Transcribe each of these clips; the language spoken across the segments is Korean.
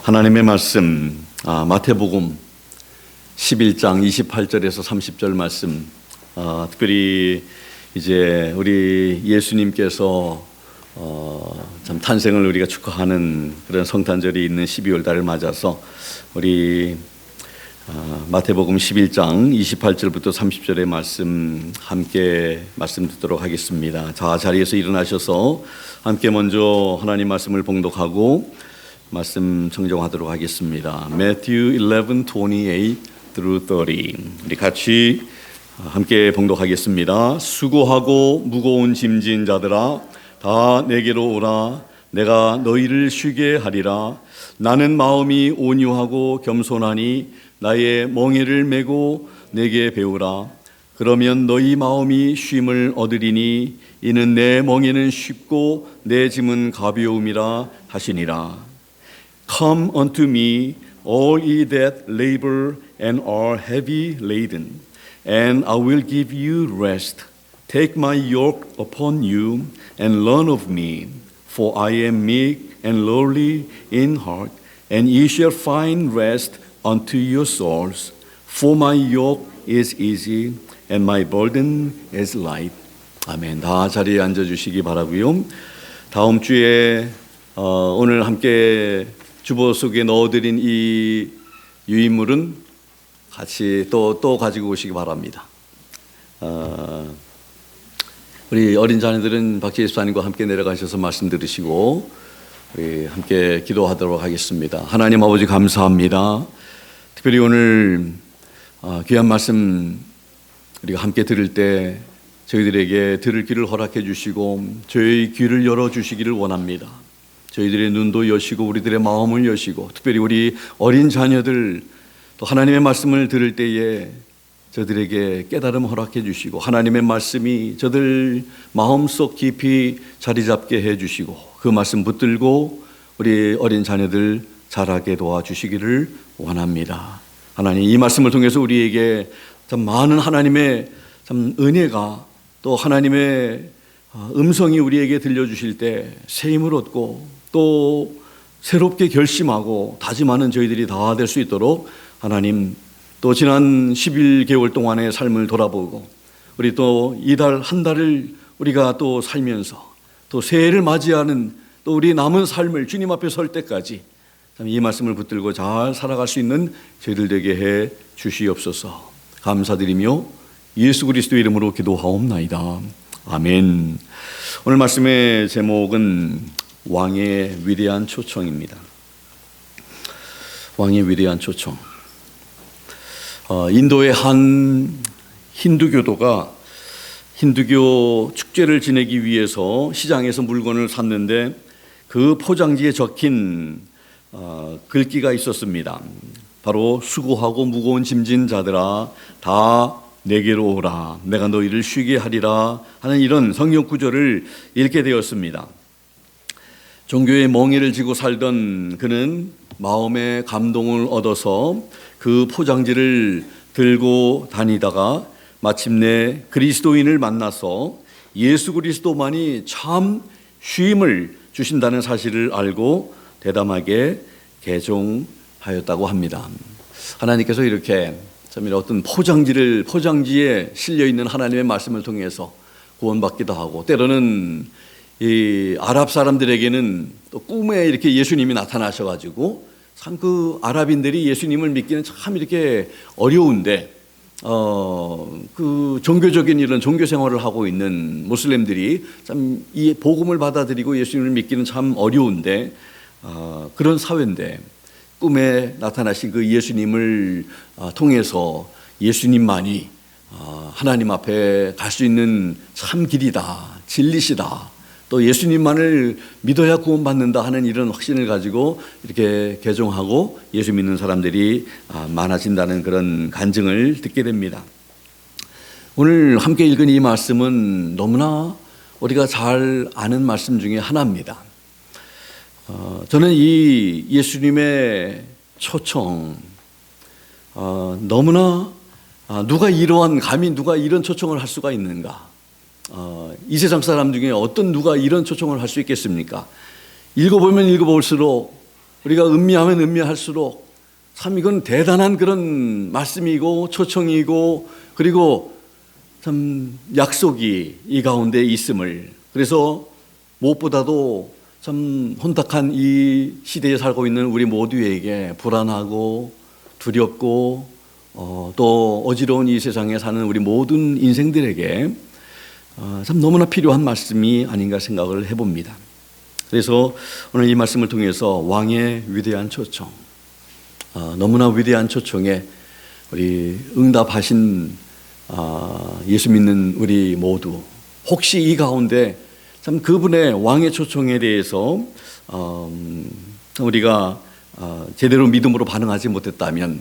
하나님의 말씀, 마태복음 11장 28절에서 30절 말씀, 특별히 이제 우리 예수님께서 참 탄생을 우리가 축하하는 그런 성탄절이 있는 12월 달을 맞아서 우리 마태복음 11장 28절부터 30절의 말씀 함께 말씀 듣도록 하겠습니다. 자, 자리에서 일어나셔서 함께 먼저 하나님 말씀을 봉독하고 말씀 청정하도록 하겠습니다. Matthew 11:28 through 30. 우리 같이 함께 봉독하겠습니다. 수고하고 무거운 짐진 자들아 다 내게로 오라. 내가 너희를 쉬게 하리라. 나는 마음이 온유하고 겸손하니 나의 멍에를 메고 내게 배우라. 그러면 너희 마음이 쉼을 얻으리니 이는 내 멍에는 쉽고 내 짐은 가벼움이라 하시니라. Come unto me, all ye that labor and are heavy laden, and I will give you rest. Take my yoke upon you and learn of me, for I am meek and lowly in heart, and ye shall find rest unto your souls. For my yoke is easy and my burden is light. 아멘. 다 자리에 앉아주시기 바라고요. 다음 주에 오늘 함께 주보 속에 넣어드린 이 유인물은 같이 또 가지고 오시기 바랍니다. 우리 어린 자녀들은 박지혜 집사님과 함께 내려가셔서 말씀 들으시고 우리 함께 기도하도록 하겠습니다. 하나님 아버지 감사합니다. 특별히 오늘 귀한 말씀 우리가 함께 들을 때 저희들에게 들을 귀를 허락해 주시고 저희 귀를 열어주시기를 원합니다. 저희들의 눈도 여시고 우리들의 마음을 여시고 특별히 우리 어린 자녀들 또 하나님의 말씀을 들을 때에 저들에게 깨달음 허락해 주시고 하나님의 말씀이 저들 마음속 깊이 자리 잡게 해 주시고 그 말씀 붙들고 우리 어린 자녀들 자라게 도와주시기를 원합니다. 하나님 이 말씀을 통해서 우리에게 참 많은 하나님의 참 은혜가 또 하나님의 음성이 우리에게 들려주실 때 새 힘을 얻고 또 새롭게 결심하고 다짐하는 저희들이 다 될 수 있도록 하나님 또 지난 11개월 동안의 삶을 돌아보고 우리 또 이달 한 달을 우리가 또 살면서 또 새해를 맞이하는 또 우리 남은 삶을 주님 앞에 설 때까지 이 말씀을 붙들고 잘 살아갈 수 있는 저희들 되게 해 주시옵소서. 감사드리며 예수 그리스도의 이름으로 기도하옵나이다. 아멘. 오늘 말씀의 제목은 왕의 위대한 초청입니다. 왕의 위대한 초청. 인도의 한 힌두교도가 힌두교 축제를 지내기 위해서 시장에서 물건을 샀는데 그 포장지에 적힌 글귀가 있었습니다. 바로 수고하고 무거운 짐진 자들아 다 내게로 오라. 내가 너희를 쉬게 하리라 하는 이런 성경 구절을 읽게 되었습니다. 종교의 멍에를 지고 살던 그는 마음의 감동을 얻어서 그 포장지를 들고 다니다가 마침내 그리스도인을 만나서 예수 그리스도만이 참 쉼을 주신다는 사실을 알고 대담하게 개종하였다고 합니다. 하나님께서 이렇게 어떤 포장지에 실려 있는 하나님의 말씀을 통해서 구원받기도 하고 때로는 이 아랍 사람들에게는 또 꿈에 이렇게 예수님이 나타나셔가지고 참 그 아랍인들이 예수님을 믿기는 참 이렇게 어려운데 그 종교적인 이런 종교 생활을 하고 있는 모슬렘들이 참 이 복음을 받아들이고 예수님을 믿기는 참 어려운데 그런 사회인데 꿈에 나타나신 그 예수님을 통해서 예수님만이 하나님 앞에 갈 수 있는 참 길이다, 진리시다. 또 예수님만을 믿어야 구원받는다 하는 이런 확신을 가지고 이렇게 개종하고 예수 믿는 사람들이 많아진다는 그런 간증을 듣게 됩니다. 오늘 함께 읽은 이 말씀은 너무나 우리가 잘 아는 말씀 중에 하나입니다. 저는 이 예수님의 초청 너무나 감히 누가 이런 초청을 할 수가 있는가? 이 세상 사람 중에 어떤 누가 이런 초청을 할 수 있겠습니까? 읽어보면 읽어볼수록 우리가 음미하면 음미할수록 참 이건 대단한 그런 말씀이고 초청이고 그리고 참 약속이 이 가운데 있음을, 그래서 무엇보다도 참 혼탁한 이 시대에 살고 있는 우리 모두에게 불안하고 두렵고 또 어지러운 이 세상에 사는 우리 모든 인생들에게 참 너무나 필요한 말씀이 아닌가 생각을 해봅니다. 그래서 오늘 이 말씀을 통해서 왕의 위대한 초청, 너무나 위대한 초청에 우리 응답하신 예수 믿는 우리 모두, 혹시 이 가운데 참 그분의 왕의 초청에 대해서 우리가 제대로 믿음으로 반응하지 못했다면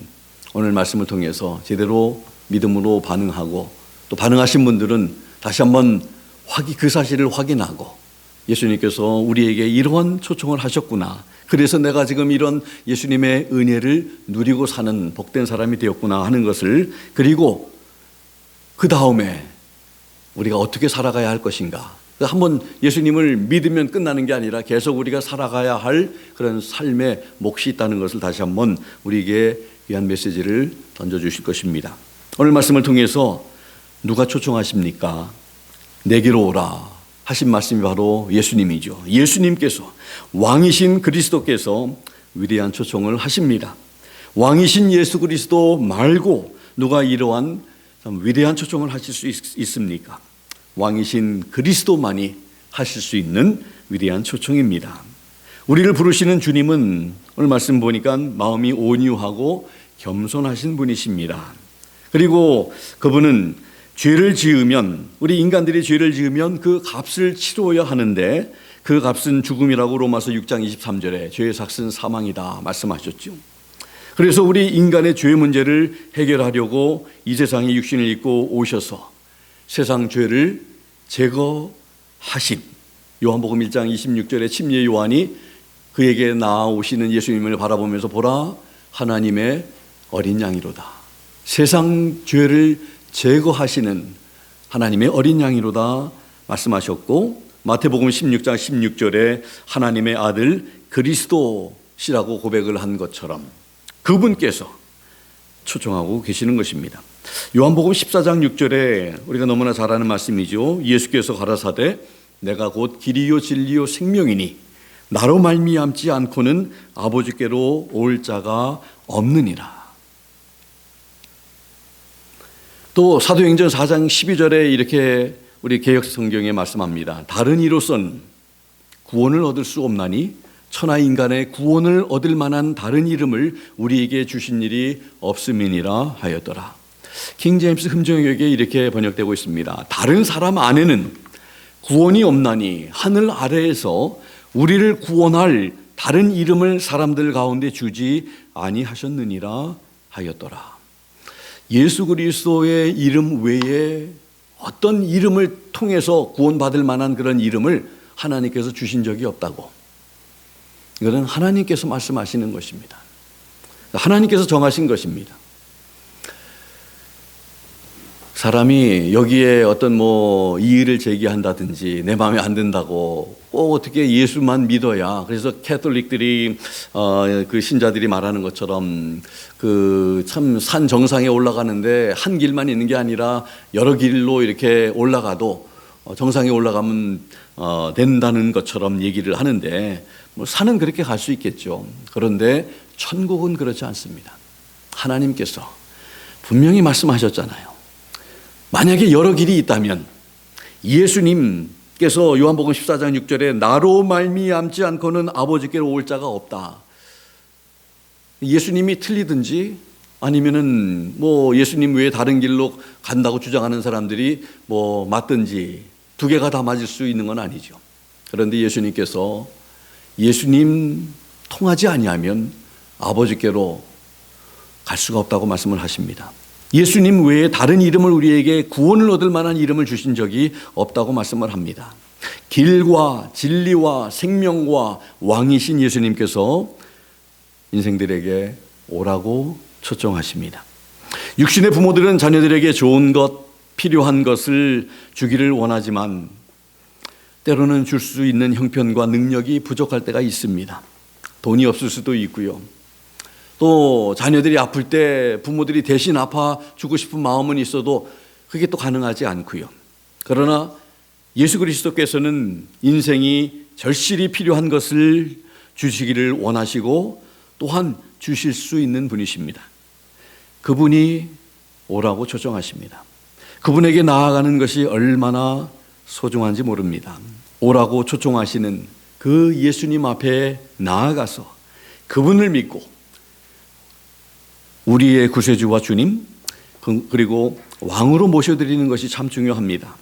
오늘 말씀을 통해서 제대로 믿음으로 반응하고, 또 반응하신 분들은 다시 한번 그 사실을 확인하고, 예수님께서 우리에게 이러한 초청을 하셨구나, 그래서 내가 지금 이런 예수님의 은혜를 누리고 사는 복된 사람이 되었구나 하는 것을, 그리고 그 다음에 우리가 어떻게 살아가야 할 것인가, 한번 예수님을 믿으면 끝나는 게 아니라 계속 우리가 살아가야 할 그런 삶의 몫이 있다는 것을 다시 한번 우리에게 위한 메시지를 던져주실 것입니다. 오늘 말씀을 통해서 누가 초청하십니까? 내게로 오라 하신 말씀이 바로 예수님이죠. 예수님께서, 왕이신 그리스도께서 위대한 초청을 하십니다. 왕이신 예수 그리스도 말고 누가 이러한 위대한 초청을 하실 수 있습니까? 왕이신 그리스도만이 하실 수 있는 위대한 초청입니다. 우리를 부르시는 주님은 오늘 말씀 보니까 마음이 온유하고 겸손하신 분이십니다. 그리고 그분은 죄를 지으면, 우리 인간들이 죄를 지으면 그 값을 치러야 하는데 그 값은 죽음이라고 로마서 6장 23절에 죄의 삭은 사망이다 말씀하셨죠. 그래서 우리 인간의 죄 문제를 해결하려고 이 세상에 육신을 입고 오셔서 세상 죄를 제거하신, 요한복음 1장 26절에 침례 요한이 그에게 나아오시는 예수님을 바라보면서 보라 하나님의 어린 양이로다, 세상 죄를 제거하시는 하나님의 어린 양이로다 말씀하셨고, 마태복음 16장 16절에 하나님의 아들 그리스도시라고 고백을 한 것처럼 그분께서 초청하고 계시는 것입니다. 요한복음 14장 6절에 우리가 너무나 잘 아는 말씀이죠. 예수께서 가라사대 내가 곧 길이요 진리요 생명이니 나로 말미암지 않고는 아버지께로 올 자가 없느니라. 또 사도행전 4장 12절에 이렇게 우리 개역 성경에 말씀합니다. 다른 이로선 구원을 얻을 수 없나니 천하 인간의 구원을 얻을 만한 다른 이름을 우리에게 주신 일이 없음이니라 하였더라. 킹 제임스 흠정역에 이렇게 번역되고 있습니다. 다른 사람 안에는 구원이 없나니 하늘 아래에서 우리를 구원할 다른 이름을 사람들 가운데 주지 아니하셨느니라 하였더라. 예수 그리스도의 이름 외에 어떤 이름을 통해서 구원받을 만한 그런 이름을 하나님께서 주신 적이 없다고. 이것은 하나님께서 말씀하시는 것입니다. 하나님께서 정하신 것입니다. 사람이 여기에 어떤 이의를 제기한다든지 내 마음에 안 든다고 꼭 어떻게 예수만 믿어야, 그래서 캐톨릭들이 그 신자들이 말하는 것처럼 그 참 산 정상에 올라가는데 한 길만 있는 게 아니라 여러 길로 이렇게 올라가도 정상에 올라가면 된다는 것처럼 얘기를 하는데, 산은 그렇게 갈 수 있겠죠. 그런데 천국은 그렇지 않습니다. 하나님께서 분명히 말씀하셨잖아요. 만약에 여러 길이 있다면 예수님께서 요한복음 14장 6절에 나로 말미암지 않고는 아버지께로 올 자가 없다. 예수님이 틀리든지 아니면은 예수님 외에 다른 길로 간다고 주장하는 사람들이 맞든지 두 개가 다 맞을 수 있는 건 아니죠. 그런데 예수님께서 예수님 통하지 아니하면 아버지께로 갈 수가 없다고 말씀을 하십니다. 예수님 외에 다른 이름을 우리에게 구원을 얻을 만한 이름을 주신 적이 없다고 말씀을 합니다. 길과 진리와 생명과 왕이신 예수님께서 인생들에게 오라고 초청하십니다. 육신의 부모들은 자녀들에게 좋은 것, 필요한 것을 주기를 원하지만 때로는 줄 수 있는 형편과 능력이 부족할 때가 있습니다. 돈이 없을 수도 있고요. 또 자녀들이 아플 때 부모들이 대신 아파주고 싶은 마음은 있어도 그게 또 가능하지 않고요. 그러나 예수 그리스도께서는 인생이 절실히 필요한 것을 주시기를 원하시고 또한 주실 수 있는 분이십니다. 그분이 오라고 초청하십니다. 그분에게 나아가는 것이 얼마나 소중한지 모릅니다. 오라고 초청하시는 그 예수님 앞에 나아가서 그분을 믿고 우리의 구세주와 주님 그리고 왕으로 모셔드리는 것이 참 중요합니다.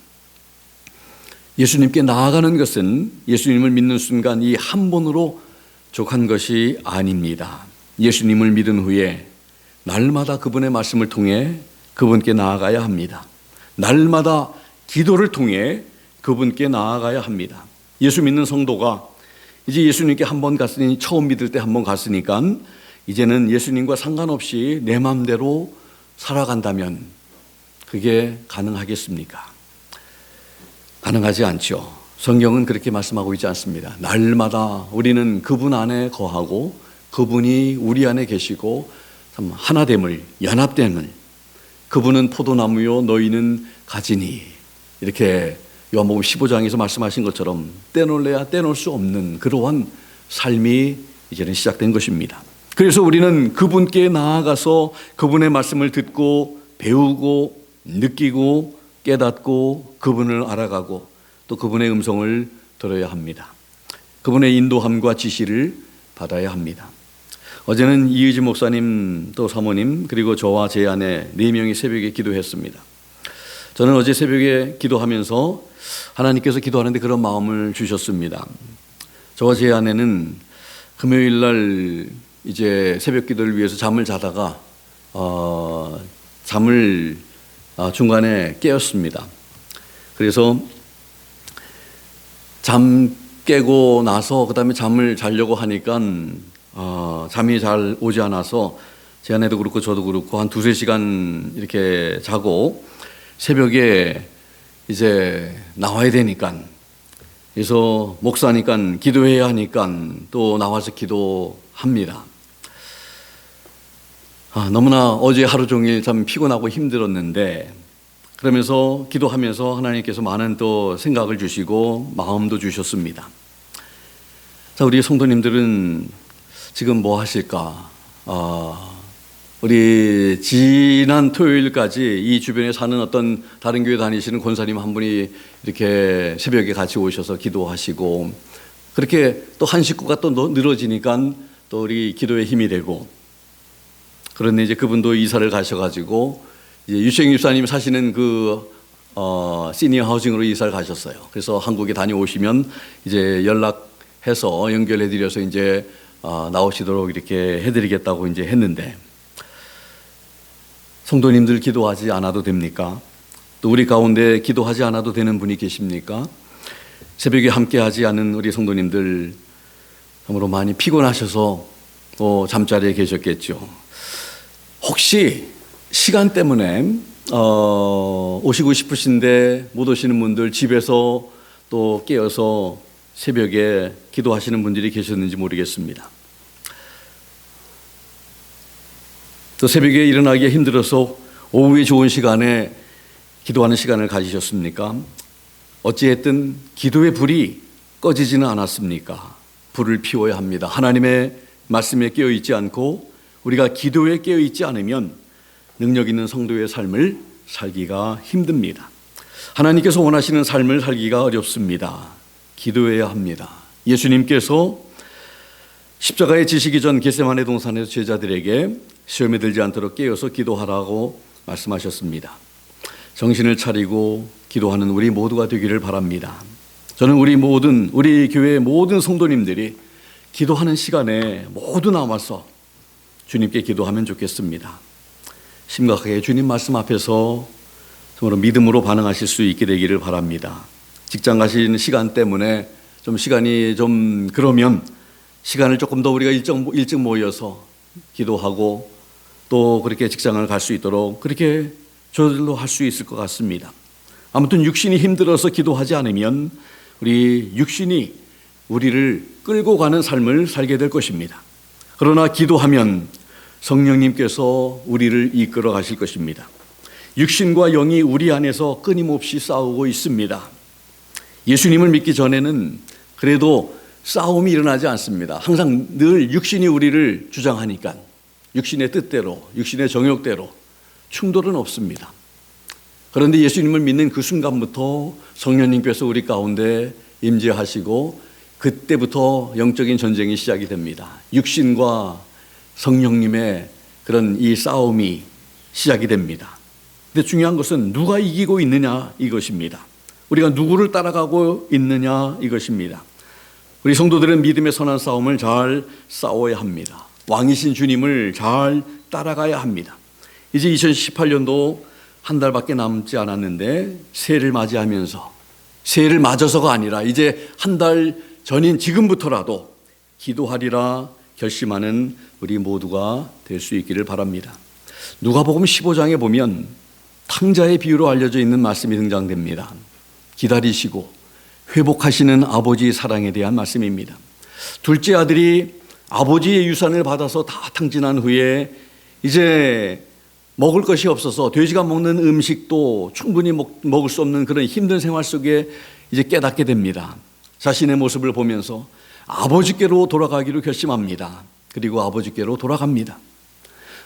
예수님께 나아가는 것은 예수님을 믿는 순간 이 한 번으로 족한 것이 아닙니다. 예수님을 믿은 후에 날마다 그분의 말씀을 통해 그분께 나아가야 합니다. 날마다 기도를 통해 그분께 나아가야 합니다. 예수 믿는 성도가 이제 예수님께 한 번 갔으니 처음 믿을 때 한 번 갔으니까 이제는 예수님과 상관없이 내 마음대로 살아간다면 그게 가능하겠습니까? 가능하지 않죠. 성경은 그렇게 말씀하고 있지 않습니다. 날마다 우리는 그분 안에 거하고 그분이 우리 안에 계시고 하나됨을, 연합됨을, 그분은 포도나무요 너희는 가지니, 이렇게 요한복음 15장에서 말씀하신 것처럼 떼놓을래야 떼놓을 수 없는 그러한 삶이 이제는 시작된 것입니다. 그래서 우리는 그분께 나아가서 그분의 말씀을 듣고 배우고 느끼고 깨닫고 그분을 알아가고 또 그분의 음성을 들어야 합니다. 그분의 인도함과 지시를 받아야 합니다. 어제는 이의지 목사님 또 사모님 그리고 저와 제 아내 4명이 새벽에 기도했습니다. 저는 어제 새벽에 기도하면서 하나님께서 기도하는데 그런 마음을 주셨습니다. 저와 제 아내는 금요일 날 이제 새벽 기도를 위해서 잠을 자다가 잠을 중간에 깨었습니다. 그래서 잠 깨고 나서 그 다음에 잠을 자려고 하니까 잠이 잘 오지 않아서 제 아내도 그렇고 저도 그렇고 한 2-3시간 이렇게 자고 새벽에 이제 나와야 되니까, 그래서 목사니까 기도해야 하니까 또 나와서 기도합니다. 너무나 어제 하루 종일 참 피곤하고 힘들었는데 그러면서 기도하면서 하나님께서 많은 또 생각을 주시고 마음도 주셨습니다. 자, 우리 성도님들은 지금 뭐 하실까? 우리 지난 토요일까지 이 주변에 사는 어떤 다른 교회 다니시는 권사님 한 분이 이렇게 새벽에 같이 오셔서 기도하시고, 그렇게 또 한 식구가 또 늘어지니까 또 우리 기도에 힘이 되고, 그런데 이제 그분도 이사를 가셔가지고 이제 유채영 집사님 사시는 그 시니어 하우징으로 이사를 가셨어요. 그래서 한국에 다녀오시면 이제 연락해서 연결해드려서 이제 나오시도록 이렇게 해드리겠다고 이제 했는데, 성도님들 기도하지 않아도 됩니까? 또 우리 가운데 기도하지 않아도 되는 분이 계십니까? 새벽에 함께하지 않은 우리 성도님들 참으로 많이 피곤하셔서 또 잠자리에 계셨겠죠. 혹시 시간 때문에 오시고 싶으신데 못 오시는 분들, 집에서 또 깨어서 새벽에 기도하시는 분들이 계셨는지 모르겠습니다. 또 새벽에 일어나기가 힘들어서 오후에 좋은 시간에 기도하는 시간을 가지셨습니까? 어찌했든 기도의 불이 꺼지지는 않았습니까? 불을 피워야 합니다. 하나님의 말씀에 깨어있지 않고 우리가 기도에 깨어있지 않으면 능력 있는 성도의 삶을 살기가 힘듭니다. 하나님께서 원하시는 삶을 살기가 어렵습니다. 기도해야 합니다. 예수님께서 십자가에 지시기 전 겟세마네 동산에서 제자들에게 시험에 들지 않도록 깨어서 기도하라고 말씀하셨습니다. 정신을 차리고 기도하는 우리 모두가 되기를 바랍니다. 저는 우리 교회의 모든 성도님들이 기도하는 시간에 모두 나와서 주님께 기도하면 좋겠습니다. 심각하게 주님 말씀 앞에서 정말로 믿음으로 반응하실 수 있게 되기를 바랍니다. 직장 가시는 시간 때문에 좀 시간이 좀 그러면 시간을 조금 더 우리가 일찍 모여서 기도하고 또 그렇게 직장을 갈 수 있도록 그렇게 저절로 할 수 있을 것 같습니다. 아무튼 육신이 힘들어서 기도하지 않으면 우리 육신이 우리를 끌고 가는 삶을 살게 될 것입니다. 그러나 기도하면 성령님께서 우리를 이끌어 가실 것입니다. 육신과 영이 우리 안에서 끊임없이 싸우고 있습니다. 예수님을 믿기 전에는 그래도 싸움이 일어나지 않습니다. 항상 늘 육신이 우리를 주장하니까 육신의 뜻대로, 육신의 정욕대로 충돌은 없습니다. 그런데 예수님을 믿는 그 순간부터 성령님께서 우리 가운데 임재하시고 그때부터 영적인 전쟁이 시작이 됩니다. 육신과 성령님의 그런 이 싸움이 시작이 됩니다. 근데 중요한 것은 누가 이기고 있느냐 이것입니다. 우리가 누구를 따라가고 있느냐 이것입니다. 우리 성도들은 믿음의 선한 싸움을 잘 싸워야 합니다. 왕이신 주님을 잘 따라가야 합니다. 이제 2018년도 한 달밖에 남지 않았는데 새해를 맞이하면서 새해를 맞아서가 아니라 이제 한 달 전인 지금부터라도 기도하리라 결심하는 우리 모두가 될 수 있기를 바랍니다. 누가복음 15장에 보면 탕자의 비유로 알려져 있는 말씀이 등장됩니다. 기다리시고 회복하시는 아버지의 사랑에 대한 말씀입니다. 둘째 아들이 아버지의 유산을 받아서 다 탕진한 후에 이제 먹을 것이 없어서 돼지가 먹는 음식도 충분히 먹을 수 없는 그런 힘든 생활 속에 이제 깨닫게 됩니다. 자신의 모습을 보면서 아버지께로 돌아가기로 결심합니다. 그리고 아버지께로 돌아갑니다.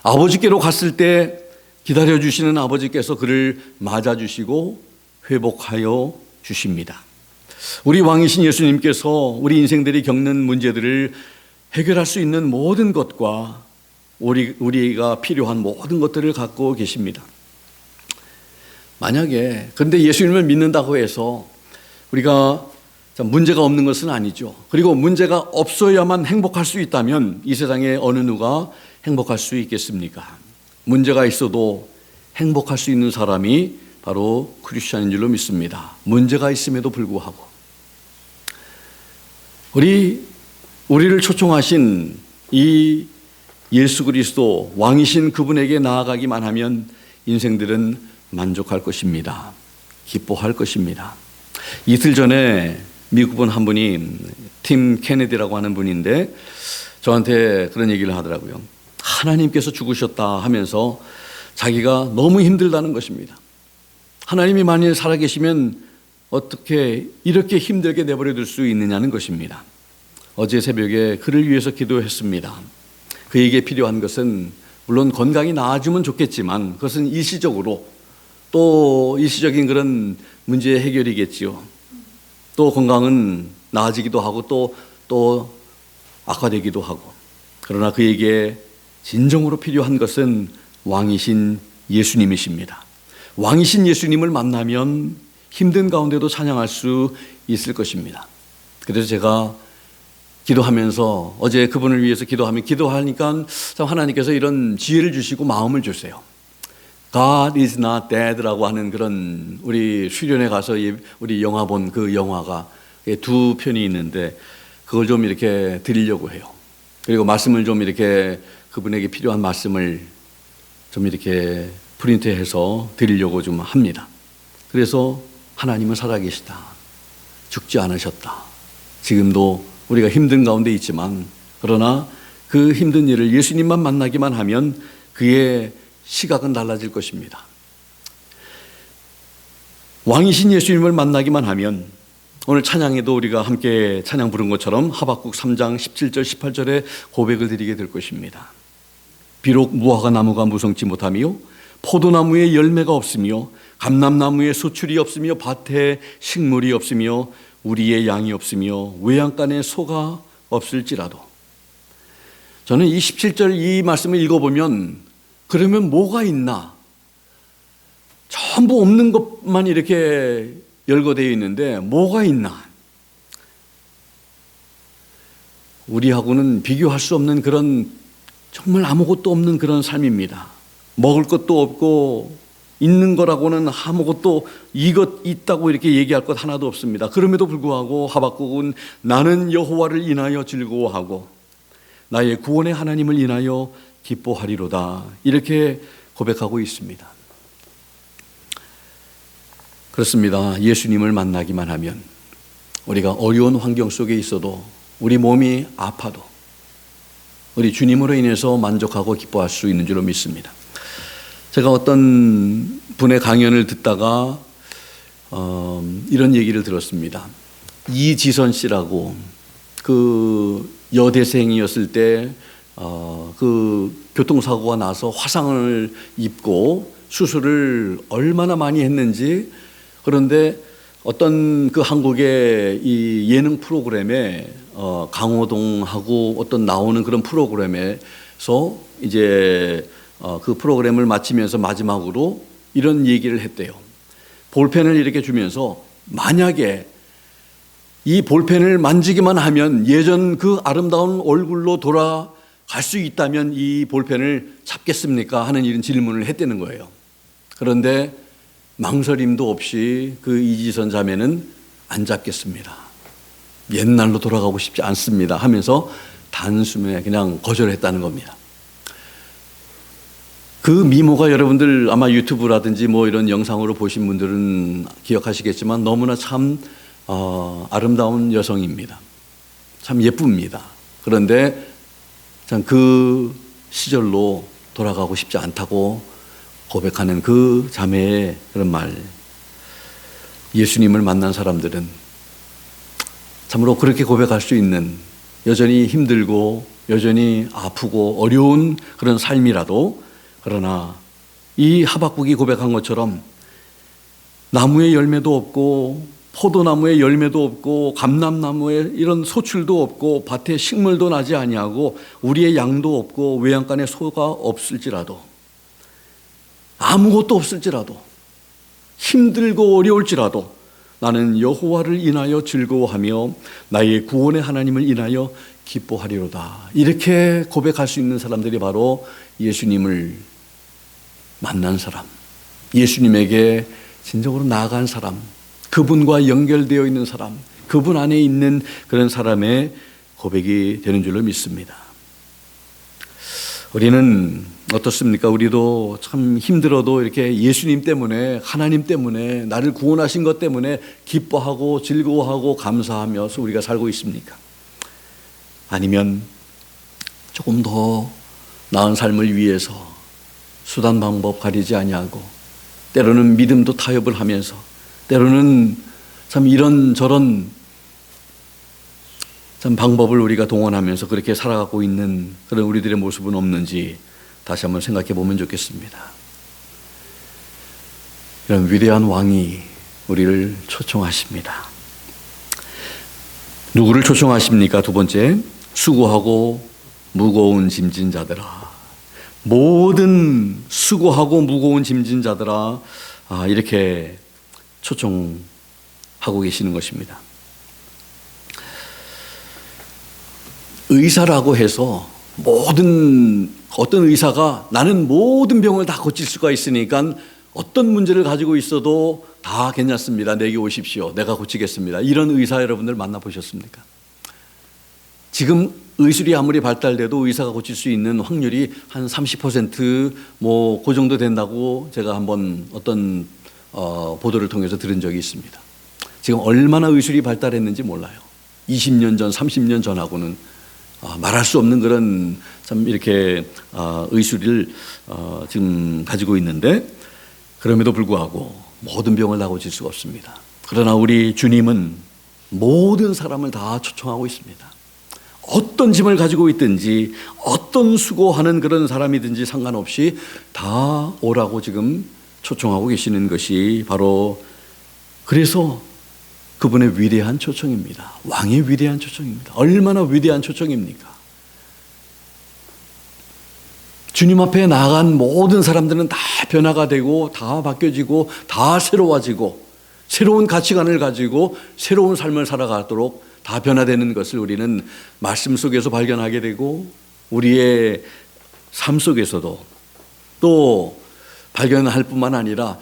아버지께로 갔을 때 기다려주시는 아버지께서 그를 맞아주시고 회복하여 주십니다. 우리 왕이신 예수님께서 우리 인생들이 겪는 문제들을 해결할 수 있는 모든 것과 우리가 필요한 모든 것들을 갖고 계십니다. 만약에 그런데 예수님을 믿는다고 해서 우리가 문제가 없는 것은 아니죠. 그리고 문제가 없어야만 행복할 수 있다면 이 세상에 어느 누가 행복할 수 있겠습니까? 문제가 있어도 행복할 수 있는 사람이 바로 크리스찬인 줄로 믿습니다. 문제가 있음에도 불구하고 우리를 초청하신 이 예수 그리스도 왕이신 그분에게 나아가기만 하면 인생들은 만족할 것입니다. 기뻐할 것입니다. 이틀 전에 미국분 한 분이 팀 케네디라고 하는 분인데 저한테 그런 얘기를 하더라고요. 하나님께서 죽으셨다 하면서 자기가 너무 힘들다는 것입니다. 하나님이 만일 살아계시면 어떻게 이렇게 힘들게 내버려 둘 수 있느냐는 것입니다. 어제 새벽에 그를 위해서 기도했습니다. 그에게 필요한 것은 물론 건강이 나아지면 좋겠지만 그것은 일시적으로 또 일시적인 그런 문제의 해결이겠지요. 또 건강은 나아지기도 하고 또 악화되기도 하고 그러나 그에게 진정으로 필요한 것은 왕이신 예수님이십니다. 왕이신 예수님을 만나면 힘든 가운데도 찬양할 수 있을 것입니다. 그래서 제가 기도하면서 어제 그분을 위해서 기도하니까 참 하나님께서 이런 지혜를 주시고 마음을 주세요. God is not dead라고 하는 그런 우리 수련회 가서 우리 영화 본 그 영화가 두 편이 있는데 그걸 좀 이렇게 드리려고 해요. 그리고 말씀을 좀 이렇게 그분에게 필요한 말씀을 좀 이렇게 프린트해서 드리려고 좀 합니다. 그래서 하나님은 살아계시다. 죽지 않으셨다. 지금도 우리가 힘든 가운데 있지만 그러나 그 힘든 일을 예수님만 만나기만 하면 그의 시각은 달라질 것입니다. 왕이신 예수님을 만나기만 하면 오늘 찬양에도 우리가 함께 찬양 부른 것처럼 하박국 3장 17절 18절에 고백을 드리게 될 것입니다. 비록 무화과 나무가 무성치 못하며 포도나무에 열매가 없으며 감람나무에 소출이 없으며 밭에 식물이 없으며 우리의 양이 없으며 외양간에 소가 없을지라도 저는 이 17절 이 말씀을 읽어보면 그러면 뭐가 있나? 전부 없는 것만 이렇게 열거되어 있는데 뭐가 있나? 우리하고는 비교할 수 없는 그런 정말 아무것도 없는 그런 삶입니다. 먹을 것도 없고 있는 거라고는 아무것도 이것 있다고 이렇게 얘기할 것 하나도 없습니다. 그럼에도 불구하고 하박국은 나는 여호와를 인하여 즐거워하고 나의 구원의 하나님을 인하여 기뻐하리로다 이렇게 고백하고 있습니다. 그렇습니다. 예수님을 만나기만 하면 우리가 어려운 환경 속에 있어도 우리 몸이 아파도 우리 주님으로 인해서 만족하고 기뻐할 수 있는 줄로 믿습니다. 제가 어떤 분의 강연을 듣다가 이런 얘기를 들었습니다. 이지선 씨라고 그 여대생이었을 때 그 교통사고가 나서 화상을 입고 수술을 얼마나 많이 했는지, 그런데 어떤 그 한국의 이 예능 프로그램에 강호동하고 어떤 나오는 그런 프로그램에서 이제 그 프로그램을 마치면서 마지막으로 이런 얘기를 했대요. 볼펜을 이렇게 주면서 만약에 이 볼펜을 만지기만 하면 예전 그 아름다운 얼굴로 돌아갈 수 있다면 이 볼펜을 잡겠습니까? 하는 이런 질문을 했다는 거예요. 그런데 망설임도 없이 그 이지선 자매는 안 잡겠습니다. 옛날로 돌아가고 싶지 않습니다 하면서 단숨에 그냥 거절했다는 겁니다. 그 미모가 여러분들 아마 유튜브라든지 뭐 이런 영상으로 보신 분들은 기억하시겠지만 너무나 참 아름다운 여성입니다. 참 예쁩니다. 그런데 참 그 시절로 돌아가고 싶지 않다고 고백하는 그 자매의 그런 말. 예수님을 만난 사람들은 참으로 그렇게 고백할 수 있는, 여전히 힘들고 여전히 아프고 어려운 그런 삶이라도, 그러나 이 하박국이 고백한 것처럼 나무에 열매도 없고 포도나무에 열매도 없고 감람나무에 이런 소출도 없고 밭에 식물도 나지 아니하고 우리의 양도 없고 외양간에 소가 없을지라도, 아무것도 없을지라도, 힘들고 어려울지라도 나는 여호와를 인하여 즐거워하며 나의 구원의 하나님을 인하여 기뻐하리로다. 이렇게 고백할 수 있는 사람들이 바로 예수님을 만난 사람, 예수님에게 진정으로 나아간 사람, 그분과 연결되어 있는 사람, 그분 안에 있는 그런 사람의 고백이 되는 줄로 믿습니다. 우리는 어떻습니까? 우리도 참 힘들어도 이렇게 예수님 때문에, 하나님 때문에, 나를 구원하신 것 때문에 기뻐하고 즐거워하고 감사하면서 우리가 살고 있습니까? 아니면 조금 더 나은 삶을 위해서 수단 방법 가리지 아니하고 때로는 믿음도 타협을 하면서 때로는 참 이런저런 참 방법을 우리가 동원하면서 그렇게 살아가고 있는 그런 우리들의 모습은 없는지 다시 한번 생각해 보면 좋겠습니다. 이런 위대한 왕이 우리를 초청하십니다. 누구를 초청하십니까? 두 번째, 수고하고 무거운 짐진 자들아. 모든 수고하고 무거운 짐진 자들아, 이렇게 초청하고 계시는 것입니다. 의사라고 해서 어떤 의사가 나는 모든 병을 다 고칠 수가 있으니까 어떤 문제를 가지고 있어도 다 괜찮습니다. 내게 오십시오. 내가 고치겠습니다. 이런 의사 여러분들 만나보셨습니까? 지금 의술이 아무리 발달돼도 의사가 고칠 수 있는 확률이 한 30% 뭐 그 정도 된다고 제가 한번 어떤 보도를 통해서 들은 적이 있습니다. 지금 얼마나 의술이 발달했는지 몰라요. 20년 전, 30년 전하고는 말할 수 없는 그런 참 이렇게 의술을 지금 가지고 있는데, 그럼에도 불구하고 모든 병을 다 고칠 수가 없습니다. 그러나 우리 주님은 모든 사람을 다 초청하고 있습니다. 어떤 짐을 가지고 있든지 어떤 수고하는 그런 사람이든지 상관없이 다 오라고 지금 초청하고 계시는 것이 바로, 그래서 그분의 위대한 초청입니다. 왕의 위대한 초청입니다. 얼마나 위대한 초청입니까? 주님 앞에 나아간 모든 사람들은 다 변화가 되고 다 바뀌어지고 다 새로워지고 새로운 가치관을 가지고 새로운 삶을 살아가도록 다 변화되는 것을 우리는 말씀 속에서 발견하게 되고 우리의 삶 속에서도 또 발견할 뿐만 아니라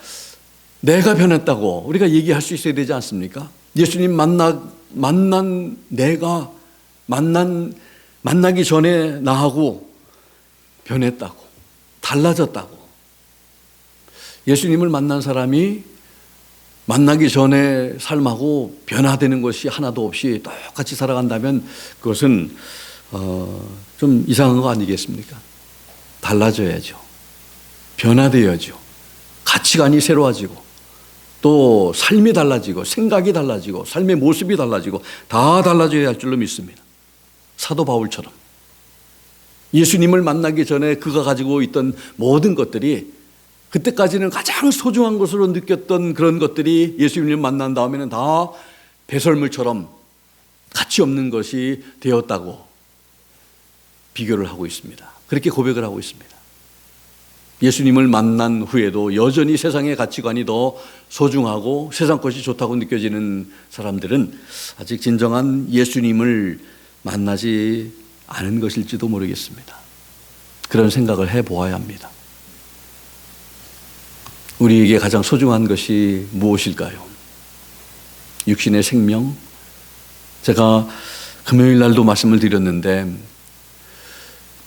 내가 변했다고 우리가 얘기할 수 있어야 되지 않습니까? 예수님 만난 내가 만나기 전에 나하고 변했다고, 달라졌다고. 예수님을 만난 사람이 만나기 전에 삶하고 변화되는 것이 하나도 없이 똑같이 살아간다면 그것은 좀 이상한 거 아니겠습니까? 달라져야죠. 변화되어야죠. 가치관이 새로워지고 또 삶이 달라지고 생각이 달라지고 삶의 모습이 달라지고 다 달라져야 할 줄로 믿습니다. 사도 바울처럼 예수님을 만나기 전에 그가 가지고 있던 모든 것들이 그때까지는 가장 소중한 것으로 느꼈던 그런 것들이 예수님을 만난 다음에는 다 배설물처럼 가치 없는 것이 되었다고 비교를 하고 있습니다. 그렇게 고백을 하고 있습니다. 예수님을 만난 후에도 여전히 세상의 가치관이 더 소중하고 세상 것이 좋다고 느껴지는 사람들은 아직 진정한 예수님을 만나지 않은 것일지도 모르겠습니다. 그런 생각을 해보아야 합니다. 우리에게 가장 소중한 것이 무엇일까요? 육신의 생명? 제가 금요일 날도 말씀을 드렸는데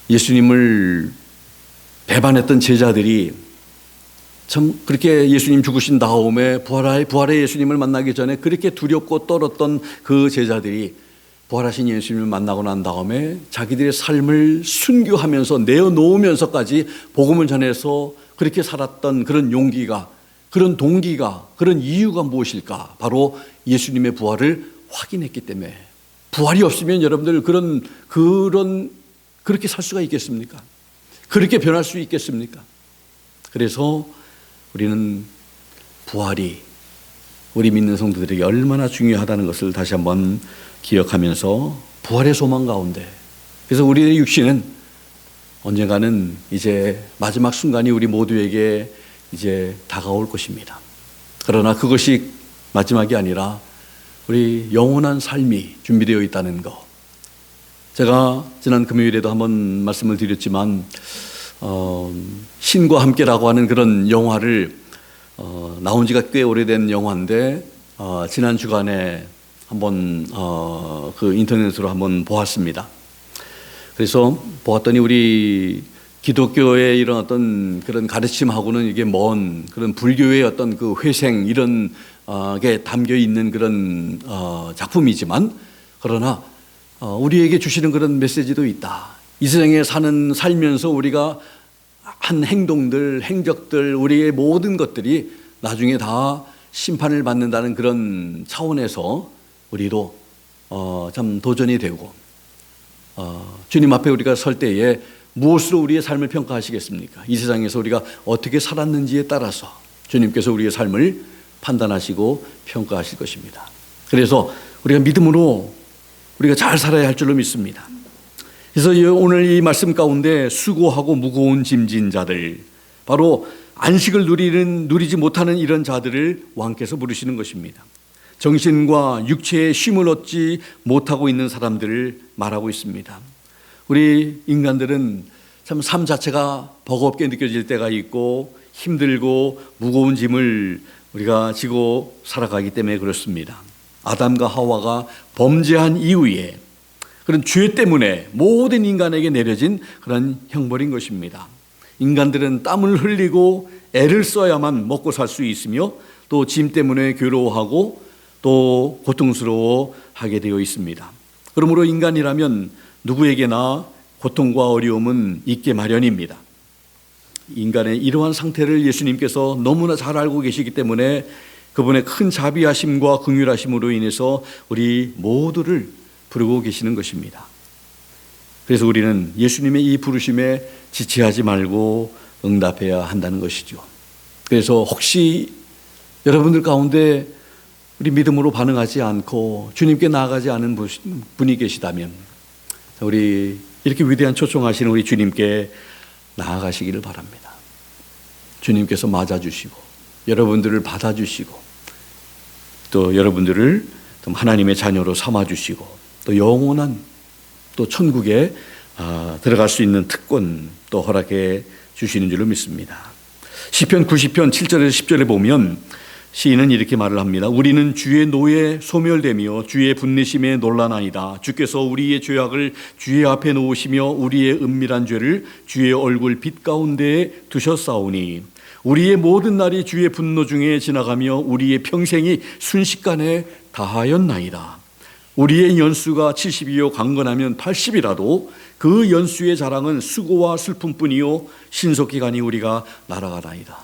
예수님을 배반했던 제자들이 참 그렇게 예수님 죽으신 다음에 부활의 예수님을 만나기 전에 그렇게 두렵고 떨었던 그 제자들이 부활하신 예수님을 만나고 난 다음에 자기들의 삶을 순교하면서 내어놓으면서까지 복음을 전해서 그렇게 살았던 그런 용기가, 그런 동기가, 그런 이유가 무엇일까? 바로 예수님의 부활을 확인했기 때문에. 부활이 없으면 여러분들 그렇게 살 수가 있겠습니까? 그렇게 변할 수 있겠습니까? 그래서 우리는 부활이 우리 믿는 성도들에게 얼마나 중요하다는 것을 다시 한번 기억하면서 부활의 소망 가운데, 그래서 우리의 육신은 언젠가는 이제 마지막 순간이 우리 모두에게 이제 다가올 것입니다. 그러나 그것이 마지막이 아니라 우리 영원한 삶이 준비되어 있다는 것. 제가 지난 금요일에도 한번 말씀을 드렸지만 신과 함께라고 하는 그런 영화를 나온 지가 꽤 오래된 영화인데 지난 주간에 한번 그 인터넷으로 한번 보았습니다. 그래서 보았더니 우리 기독교의 이런 어떤 그런 가르침하고는 이게 먼 그런 불교의 어떤 그 회생 이런 게 담겨 있는 그런 작품이지만 그러나 우리에게 주시는 그런 메시지도 있다. 이 세상에 살면서 우리가 한 행동들, 행적들, 우리의 모든 것들이 나중에 다 심판을 받는다는 그런 차원에서 우리도 참 도전이 되고 주님 앞에 우리가 설 때에 무엇으로 우리의 삶을 평가하시겠습니까? 이 세상에서 우리가 어떻게 살았는지에 따라서 주님께서 우리의 삶을 판단하시고 평가하실 것입니다. 그래서 우리가 믿음으로 우리가 잘 살아야 할 줄로 믿습니다. 그래서 오늘 이 말씀 가운데 수고하고 무거운 짐진 자들, 바로 안식을 누리지 못하는 이런 자들을 왕께서 부르시는 것입니다. 정신과 육체의 쉼을 얻지 못하고 있는 사람들을 말하고 있습니다. 우리 인간들은 참 삶 자체가 버겁게 느껴질 때가 있고 힘들고 무거운 짐을 우리가 지고 살아가기 때문에 그렇습니다. 아담과 하와가 범죄한 이후에 그런 죄 때문에 모든 인간에게 내려진 그런 형벌인 것입니다. 인간들은 땀을 흘리고 애를 써야만 먹고 살 수 있으며 또 짐 때문에 괴로워하고 또 고통스러워하게 되어 있습니다. 그러므로 인간이라면 누구에게나 고통과 어려움은 있게 마련입니다. 인간의 이러한 상태를 예수님께서 너무나 잘 알고 계시기 때문에 그분의 큰 자비하심과 긍휼하심으로 인해서 우리 모두를 부르고 계시는 것입니다. 그래서 우리는 예수님의 이 부르심에 지체하지 말고 응답해야 한다는 것이죠. 그래서 혹시 여러분들 가운데 우리 믿음으로 반응하지 않고 주님께 나아가지 않은 분이 계시다면 우리 이렇게 위대한 초청하시는 우리 주님께 나아가시기를 바랍니다. 주님께서 맞아주시고 여러분들을 받아주시고 또 여러분들을 하나님의 자녀로 삼아주시고 또 영원한 또 천국에 들어갈 수 있는 특권 또 허락해 주시는 줄로 믿습니다. 시편 90편 7절에서 10절에 보면 시인은 이렇게 말을 합니다. 우리는 주의 노에 소멸되며 주의 분내심에 놀라나이다. 주께서 우리의 죄악을 주의 앞에 놓으시며 우리의 은밀한 죄를 주의 얼굴 빛 가운데에 두셨사오니 우리의 모든 날이 주의 분노 중에 지나가며 우리의 평생이 순식간에 다하였나이다. 우리의 연수가 70이요 강건하면 80이라도 그 연수의 자랑은 수고와 슬픔뿐이요 신속기간이 우리가 날아가나이다.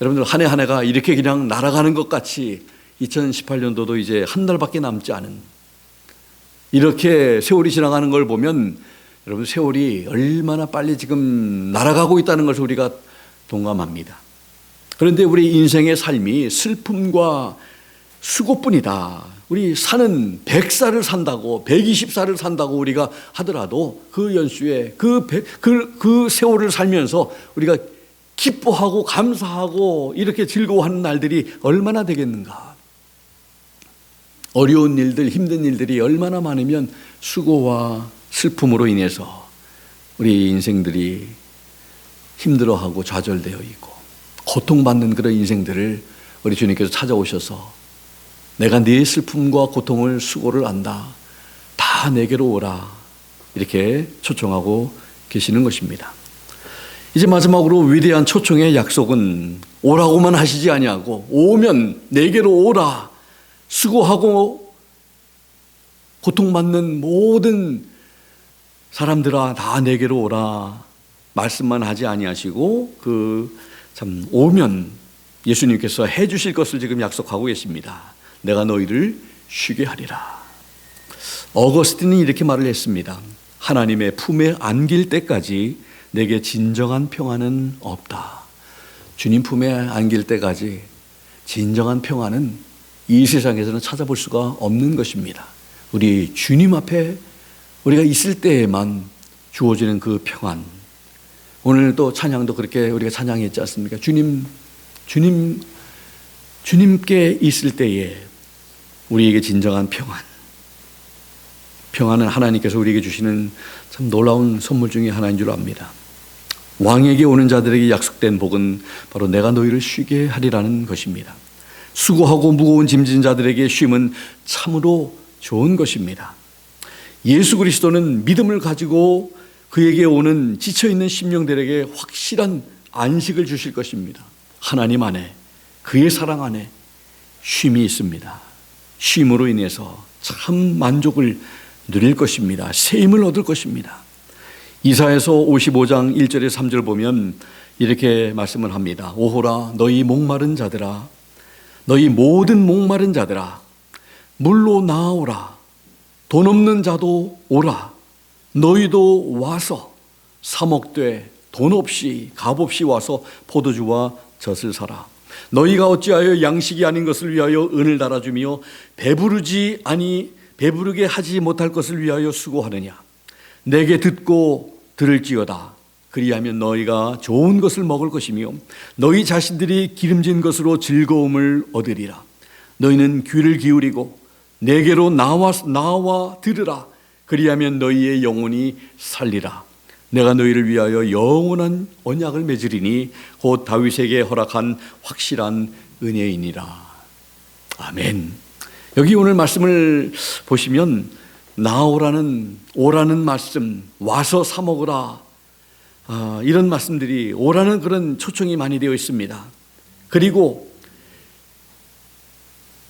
여러분들 한 해 한 해가 이렇게 그냥 날아가는 것 같이 2018년도도 이제 한 달밖에 남지 않은 이렇게 세월이 지나가는 걸 보면 여러분 세월이 얼마나 빨리 지금 날아가고 있다는 것을 우리가 동감합니다. 그런데 우리 인생의 삶이 슬픔과 수고뿐이다. 우리 사는 100살을 산다고 120살을 산다고 우리가 하더라도 그 연수에 그 세월을 살면서 우리가 기뻐하고 감사하고 이렇게 즐거워하는 날들이 얼마나 되겠는가. 어려운 일들, 힘든 일들이 얼마나 많으면 수고와 슬픔으로 인해서 우리 인생들이 힘들어하고 좌절되어 있고 고통받는 그런 인생들을 우리 주님께서 찾아오셔서 내가 네 슬픔과 고통을 수고를 안다. 다 내게로 오라. 이렇게 초청하고 계시는 것입니다. 이제 마지막으로 위대한 초청의 약속은 오라고만 하시지 아니하고 오면 내게로 오라. 수고하고 고통받는 모든 사람들아 다 내게로 오라. 말씀만 하지 아니하시고 참 오면 예수님께서 해 주실 것을 지금 약속하고 계십니다. 내가 너희를 쉬게 하리라. 어거스틴이 이렇게 말을 했습니다. 하나님의 품에 안길 때까지 내게 진정한 평안은 없다. 주님 품에 안길 때까지 진정한 평안은 이 세상에서는 찾아볼 수가 없는 것입니다. 우리 주님 앞에 우리가 있을 때에만 주어지는 그 평안. 오늘 또 찬양도 그렇게 우리가 찬양했지 않습니까? 주님께 있을 때에 우리에게 진정한 평안. 평안은 하나님께서 우리에게 주시는 참 놀라운 선물 중에 하나인 줄 압니다. 왕에게 오는 자들에게 약속된 복은 바로 내가 너희를 쉬게 하리라는 것입니다. 수고하고 무거운 짐진 자들에게 쉼은 참으로 좋은 것입니다. 예수 그리스도는 믿음을 가지고 그에게 오는 지쳐있는 심령들에게 확실한 안식을 주실 것입니다. 하나님 안에 그의 사랑 안에 쉼이 있습니다. 쉼으로 인해서 참 만족을 누릴 것입니다. 새 힘을 얻을 것입니다. 이사야서 55장 1절에 3절 보면 이렇게 말씀을 합니다. 오호라 너희 목마른 자들아 너희 모든 목마른 자들아 물로 나아오라. 돈 없는 자도 오라. 너희도 와서 사 먹되 돈 없이 값 없이 와서 포도주와 젖을 사라. 너희가 어찌하여 양식이 아닌 것을 위하여 은을 달아주며 배부르게 하지 못할 것을 위하여 수고하느냐. 내게 듣고 들을지어다. 그리하면 너희가 좋은 것을 먹을 것이며 너희 자신들이 기름진 것으로 즐거움을 얻으리라. 너희는 귀를 기울이고 내게로 나와 들으라. 그리하면 너희의 영혼이 살리라. 내가 너희를 위하여 영원한 언약을 맺으리니 곧 다윗에게 허락한 확실한 은혜이니라. 아멘. 여기 오늘 말씀을 보시면 오라는 말씀, 와서 사 먹으라, 이런 말씀들이 오라는 그런 초청이 많이 되어 있습니다. 그리고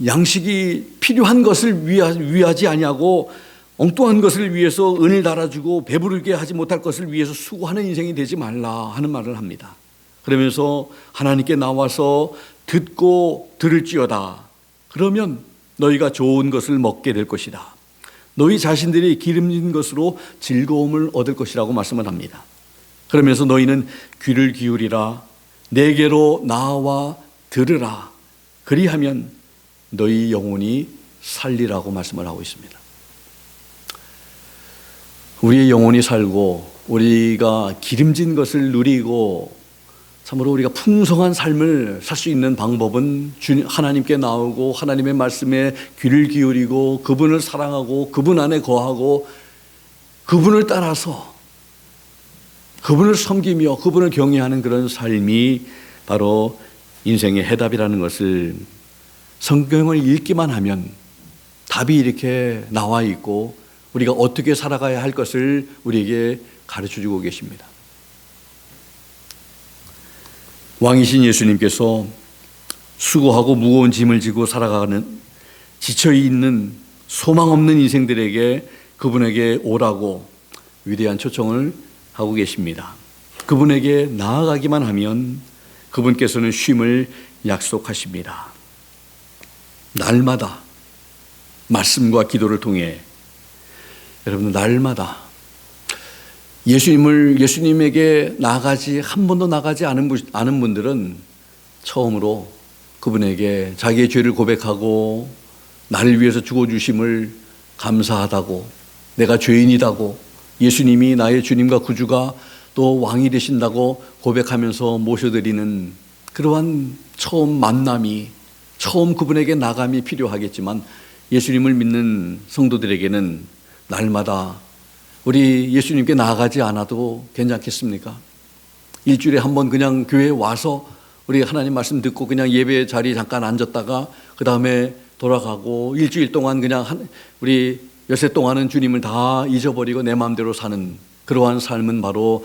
양식이 필요한 것을 위하지 아니하고 엉뚱한 것을 위해서 은을 달아주고 배부르게 하지 못할 것을 위해서 수고하는 인생이 되지 말라 하는 말을 합니다. 그러면서 하나님께 나와서 듣고 들을지어다. 그러면 너희가 좋은 것을 먹게 될 것이다. 너희 자신들이 기름진 것으로 즐거움을 얻을 것이라고 말씀을 합니다. 그러면서 너희는 귀를 기울이라. 내게로 나와 들으라. 그리하면 너희 영혼이 살리라고 말씀을 하고 있습니다. 우리의 영혼이 살고 우리가 기름진 것을 누리고 참으로 우리가 풍성한 삶을 살 수 있는 방법은 하나님께 나오고 하나님의 말씀에 귀를 기울이고 그분을 사랑하고 그분 안에 거하고 그분을 따라서 그분을 섬기며 그분을 경외하는 그런 삶이 바로 인생의 해답이라는 것을 성경을 읽기만 하면 답이 이렇게 나와 있고 우리가 어떻게 살아가야 할 것을 우리에게 가르쳐주고 계십니다. 왕이신 예수님께서 수고하고 무거운 짐을 지고 살아가는 지쳐있는 소망 없는 인생들에게 그분에게 오라고 위대한 초청을 하고 계십니다. 그분에게 나아가기만 하면 그분께서는 쉼을 약속하십니다. 날마다 말씀과 기도를 통해 여러분 날마다 예수님에게 나아가지 한 번도 나가지 않은 분들은 처음으로 그분에게 자기의 죄를 고백하고 나를 위해서 죽어주심을 감사하다고, 내가 죄인이다고, 예수님이 나의 주님과 구주가 또 왕이 되신다고 고백하면서 모셔드리는 그러한 처음 만남이, 처음 그분에게 나감이 필요하겠지만 예수님을 믿는 성도들에게는 날마다 우리 예수님께 나아가지 않아도 괜찮겠습니까? 일주일에 한 번 그냥 교회에 와서 우리 하나님 말씀 듣고 그냥 예배 자리에 잠깐 앉았다가 그 다음에 돌아가고 일주일 동안 그냥 우리 엿새 동안은 주님을 다 잊어버리고 내 마음대로 사는 그러한 삶은 바로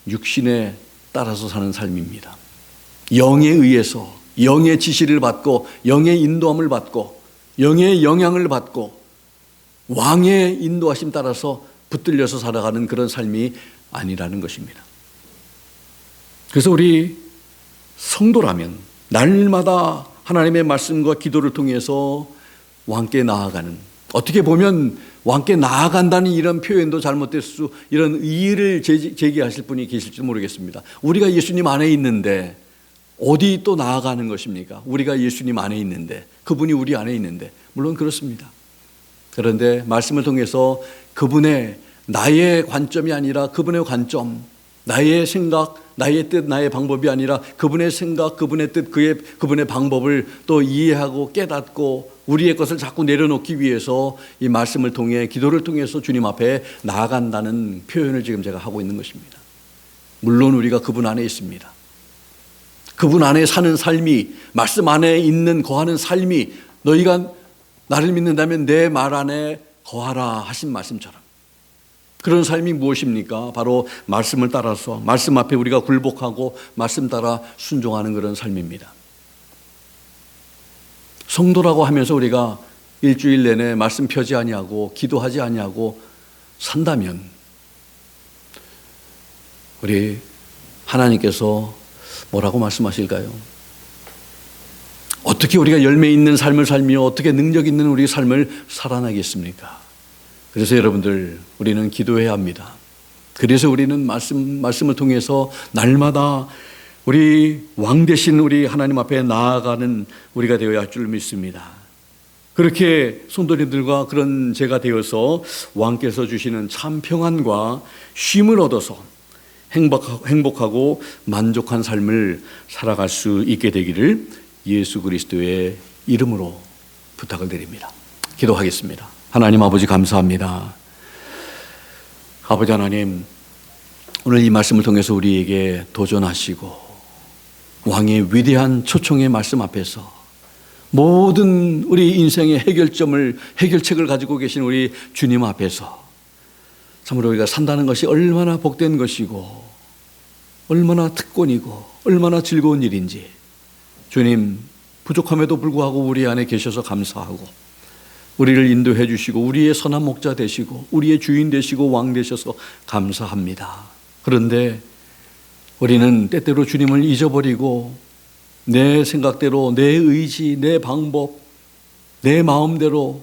육신에 따라서 사는 삶입니다. 영에 의해서 영의 지시를 받고 영의 인도함을 받고 영의 영향을 받고 왕의 인도하심 따라서 붙들려서 살아가는 그런 삶이 아니라는 것입니다. 그래서 우리 성도라면 날마다 하나님의 말씀과 기도를 통해서 왕께 나아가는, 어떻게 보면 왕께 나아간다는 이런 표현도 잘못될 수, 이런 의의를 제기하실 분이 계실지 모르겠습니다. 우리가 예수님 안에 있는데 어디 또 나아가는 것입니까? 우리가 예수님 안에 있는데, 그분이 우리 안에 있는데. 물론 그렇습니다. 그런데 말씀을 통해서 그분의 나의 관점이 아니라 그분의 관점, 나의 생각, 나의 뜻, 나의 방법이 아니라 그분의 생각, 그분의 뜻, 그분의 방법을 또 이해하고 깨닫고 우리의 것을 자꾸 내려놓기 위해서 이 말씀을 통해 기도를 통해서 주님 앞에 나아간다는 표현을 지금 제가 하고 있는 것입니다. 물론 우리가 그분 안에 있습니다. 그분 안에 사는 삶이, 말씀 안에 있는 거하는 삶이, 너희가 나를 믿는다면 내 말 안에 거하라 하신 말씀처럼 그런 삶이 무엇입니까? 바로 말씀을 따라서 말씀 앞에 우리가 굴복하고 말씀 따라 순종하는 그런 삶입니다. 성도라고 하면서 우리가 일주일 내내 말씀 펴지 아니하고 기도하지 아니하고 산다면 우리 하나님께서 뭐라고 말씀하실까요? 어떻게 우리가 열매 있는 삶을 살며 어떻게 능력 있는 우리 삶을 살아나겠습니까? 그래서 여러분들 우리는 기도해야 합니다. 그래서 우리는 말씀을 통해서 날마다 우리 왕 되신 우리 하나님 앞에 나아가는 우리가 되어야 할 줄 믿습니다. 그렇게 성도님들과 그런 제가 되어서 왕께서 주시는 참 평안과 쉼을 얻어서 행복하고 만족한 삶을 살아갈 수 있게 되기를 예수 그리스도의 이름으로 부탁을 드립니다. 기도하겠습니다. 하나님 아버지 감사합니다. 아버지 하나님, 오늘 이 말씀을 통해서 우리에게 도전하시고 왕의 위대한 초청의 말씀 앞에서 모든 우리 인생의 해결책을 가지고 계신 우리 주님 앞에서 참으로 우리가 산다는 것이 얼마나 복된 것이고 얼마나 특권이고 얼마나 즐거운 일인지 주님, 부족함에도 불구하고 우리 안에 계셔서 감사하고 우리를 인도해 주시고 우리의 선한 목자 되시고 우리의 주인 되시고 왕 되셔서 감사합니다. 그런데 우리는 때때로 주님을 잊어버리고 내 생각대로, 내 의지, 내 방법, 내 마음대로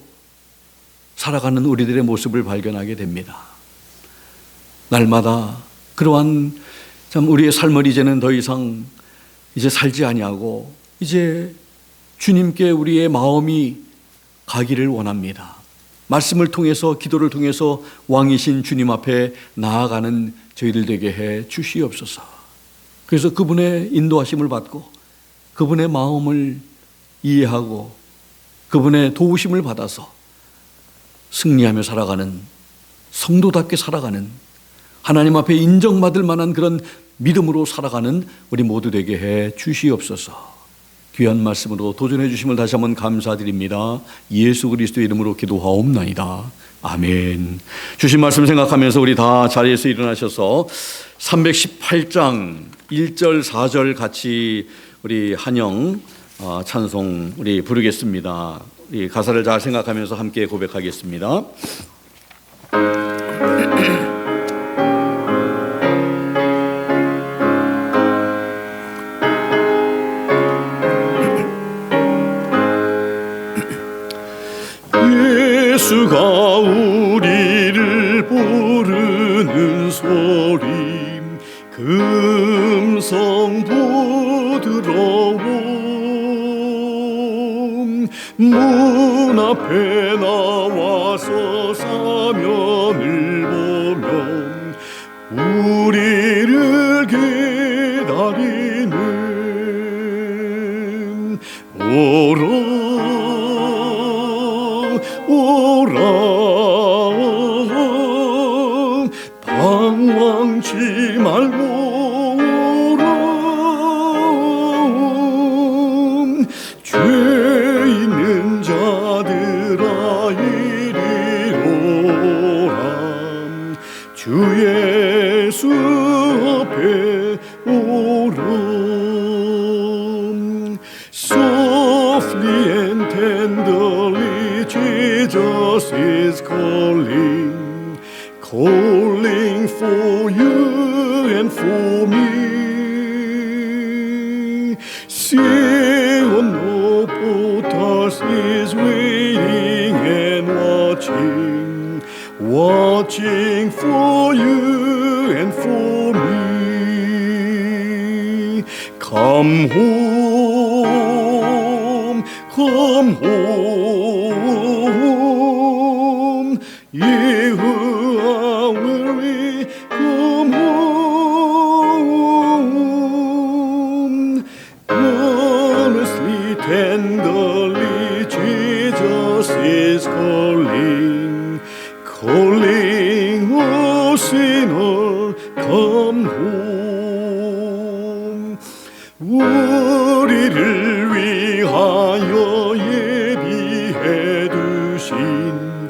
살아가는 우리들의 모습을 발견하게 됩니다. 날마다 그러한 참 우리의 삶을 이제는 더 이상 이제 살지 아니하고 이제 주님께 우리의 마음이 가기를 원합니다. 말씀을 통해서 기도를 통해서 왕이신 주님 앞에 나아가는 저희들 되게 해 주시옵소서. 그래서 그분의 인도하심을 받고 그분의 마음을 이해하고 그분의 도우심을 받아서 승리하며 살아가는 성도답게 살아가는 하나님 앞에 인정받을 만한 그런 믿음으로 살아가는 우리 모두 되게 해 주시옵소서. 귀한 말씀으로 도전해 주심을 다시 한번 감사드립니다. 예수 그리스도의 이름으로 기도하옵나이다. 아멘. 주신 말씀 생각하면서 우리 다 자리에서 일어나셔서 318장 1절, 4절 같이 우리 한영 찬송 우리 부르겠습니다. 우리 가사를 잘 생각하면서 함께 고백하겠습니다. 예수가 우리를 부르는 소리 금성 부드러움 문 앞에 나와서 사면을 보면 우리를 기다리는 오라 오라 방황치 말고 오라 죄 있는 자들아 이리 오라 주 예수 앞에 오라 softly and tenderly Jesus is calling, calling for you and for me. Sion no potters is waiting and watching, watching for you and for me. Come home, come home, ye who are weary, come home. Honestly, tenderly, Jesus is calling, calling, oh sinner, come home. 우리를 위하여 예비해 두신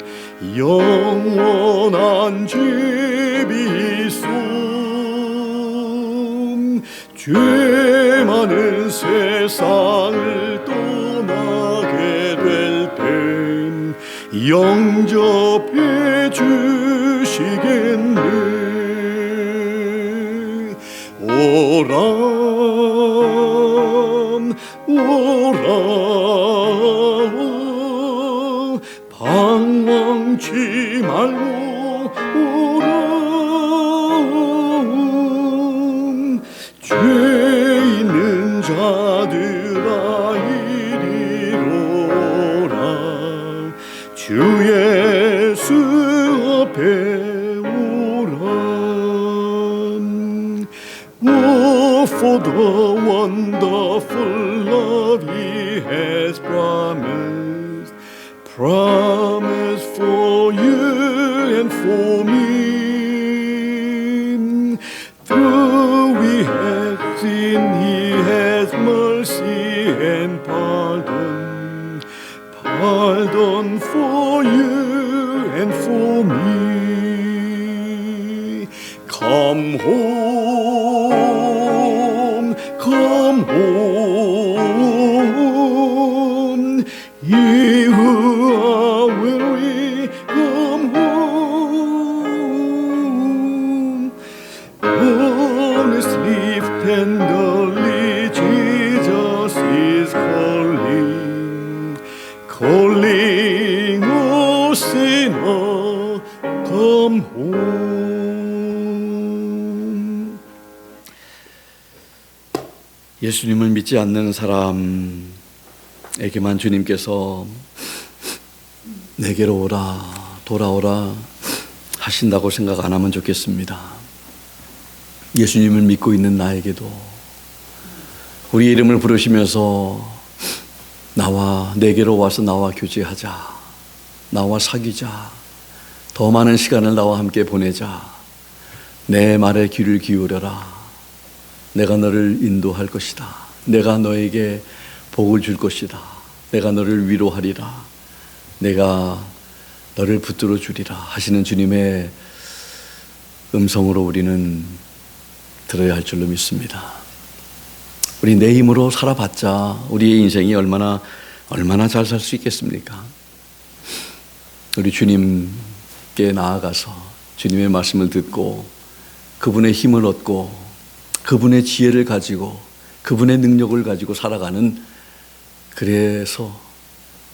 영원한 제비송 죄 많은 세상을 떠나게 될 땐 영접해 주시겠네 오라 오라 방황치 말고 오라 죄 있는 자들아 이리로라 주 예수 앞에 오라 Oh, for the wonderful love He has promised, promised for you and for me. Though we have sinned, He has mercy and pardon, pardon for you and for me. Come home, come home, ye who are weary, come home. Honestly, tenderly, Jesus is calling, calling, oh sinner, come home. 예수님을 믿지 않는 사람에게만 주님께서 내게로 오라, 돌아오라 하신다고 생각 안 하면 좋겠습니다. 예수님을 믿고 있는 나에게도 우리 이름을 부르시면서 내게로 와서 나와 교제하자, 나와 사귀자, 더 많은 시간을 나와 함께 보내자, 내 말에 귀를 기울여라, 내가 너를 인도할 것이다, 내가 너에게 복을 줄 것이다, 내가 너를 위로하리라, 내가 너를 붙들어 주리라 하시는 주님의 음성으로 우리는 들어야 할 줄로 믿습니다. 우리 내 힘으로 살아봤자 우리의 인생이 얼마나 잘 살 수 있겠습니까? 우리 주님께 나아가서 주님의 말씀을 듣고 그분의 힘을 얻고 그분의 지혜를 가지고 그분의 능력을 가지고 살아가는, 그래서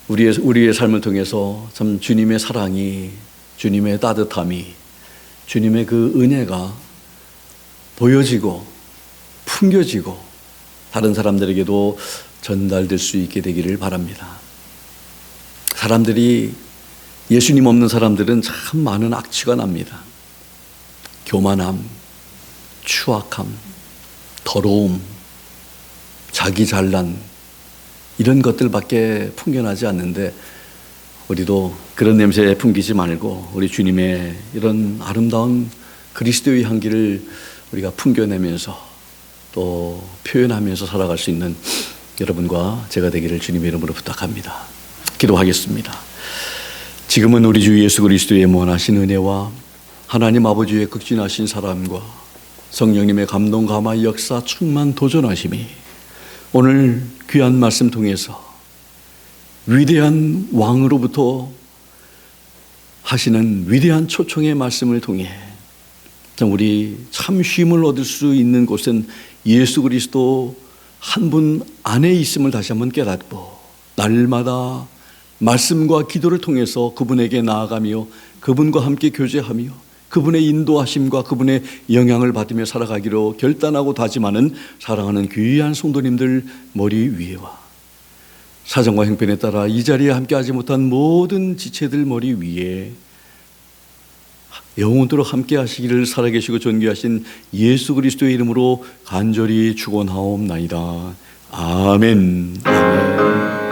우리의 삶을 통해서 참 주님의 사랑이, 주님의 따뜻함이, 주님의 그 은혜가 보여지고 풍겨지고 다른 사람들에게도 전달될 수 있게 되기를 바랍니다. 사람들이, 예수님 없는 사람들은 참 많은 악취가 납니다. 교만함, 추악함, 더러움, 자기 잘난, 이런 것들밖에 풍겨나지 않는데 우리도 그런 냄새에 풍기지 말고 우리 주님의 이런 아름다운 그리스도의 향기를 우리가 풍겨내면서 또 표현하면서 살아갈 수 있는 여러분과 제가 되기를 주님의 이름으로 부탁합니다. 기도하겠습니다. 지금은 우리 주 예수 그리스도의 무한하신 은혜와 하나님 아버지의 극진하신 사랑과 성령님의 감동 감화 역사 충만 도전하심이 오늘 귀한 말씀 통해서 위대한 왕으로부터 하시는 위대한 초청의 말씀을 통해 우리 참 쉼을 얻을 수 있는 곳은 예수 그리스도 한 분 안에 있음을 다시 한번 깨닫고 날마다 말씀과 기도를 통해서 그분에게 나아가며 그분과 함께 교제하며 그분의 인도하심과 그분의 영향을 받으며 살아가기로 결단하고 다짐하는 사랑하는 귀한 성도님들 머리 위에와 사정과 형편에 따라 이 자리에 함께하지 못한 모든 지체들 머리 위에 영원토록 함께 하시기를 살아계시고 존귀하신 예수 그리스도의 이름으로 간절히 축원하옵나이다. 아멘. 아멘.